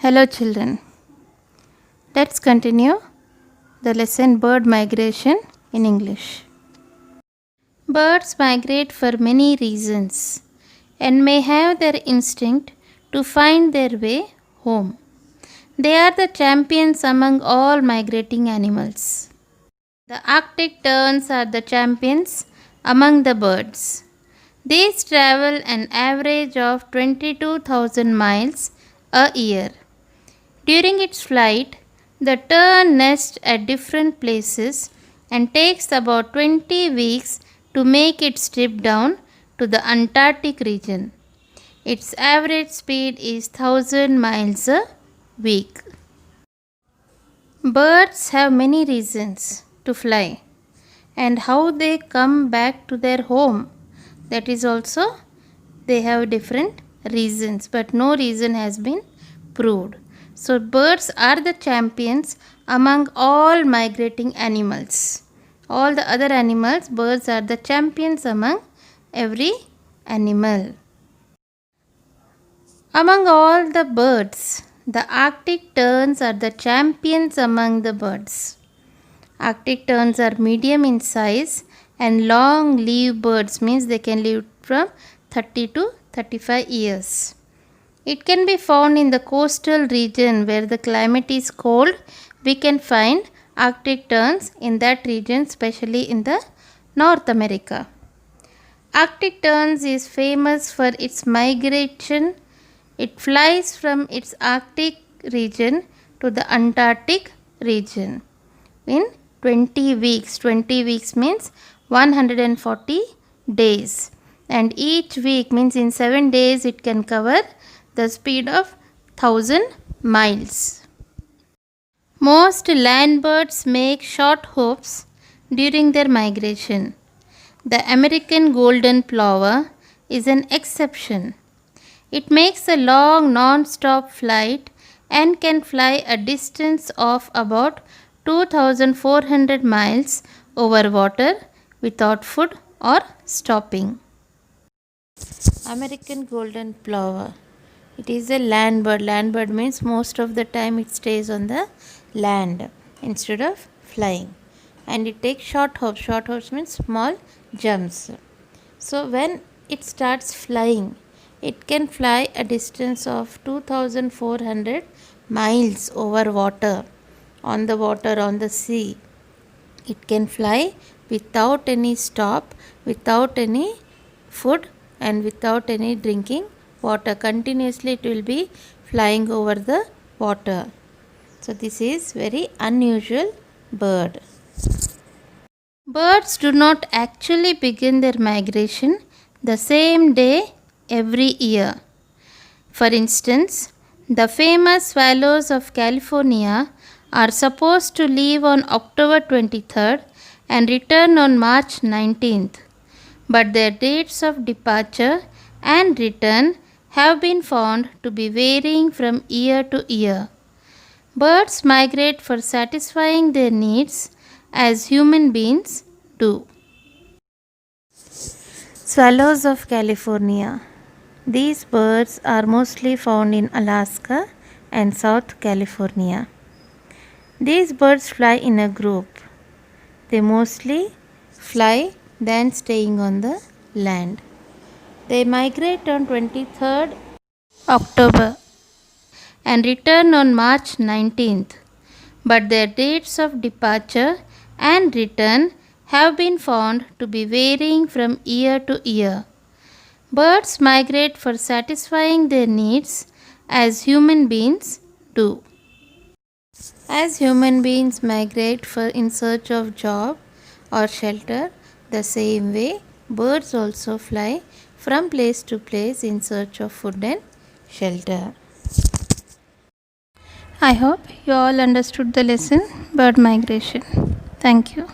Hello children. Let's continue the lesson bird migration in English. Birds migrate for many reasons and may have their instinct to find their way home. They are the champions among all migrating animals. The Arctic terns are the champions among the birds. These travel an average of 22,000 miles a year. During its flight, the tern nests at different places and takes about 20 weeks to make its trip down to the Antarctic region. Its average speed is 1000 miles a week. Birds have many reasons to fly and how they come back to their home. That is also they have different reasons, but no reason has been proved. So birds are the champions among all migrating animals. All the other animals, birds are the champions among every animal. Among all the birds, the Arctic terns are the champions among the birds. Arctic terns are medium in size and long-lived birds, means they can live from 30 to 35 years. It can be found in the coastal region where the climate is cold. We can find Arctic terns in that region, especially in the North America. Arctic terns is famous for its migration. It flies from its Arctic region to the Antarctic region in 20 weeks. 20 weeks means 140 days. And each week means in 7 days it can cover the speed of 1000 miles. Most land birds make short hops during their migration. The American golden plover is an exception. It makes a long non-stop flight and can fly a distance of about 2400 miles over water without food or stopping. American golden plover. It is a land bird. Land bird means most of the time it stays on the land instead of flying. And it takes short hops. Short hops means small jumps. So when it starts flying, it can fly a distance of 2400 miles over water, on the sea. It can fly without any stop, without any food and without any drinking water. Continuously it will be flying over the water. So this is very unusual bird. Birds do not actually begin their migration the same day every year. For instance, the famous swallows of California are supposed to leave on October 23rd and return on March 19th. But their dates of departure and return have been found to be varying from year to year. Birds migrate for satisfying their needs as human beings do. Swallows of California. These birds are mostly found in Alaska and South California. These birds fly in a group. They mostly fly than staying on the land. They migrate on 23rd October and return on March 19th, but their dates of departure and return have been found to be varying from year to year. Birds migrate for satisfying their needs as human beings do. As human beings migrate in search of job or shelter, the same way birds also fly from place to place in search of food and shelter. I hope you all understood the lesson bird migration. Thank you.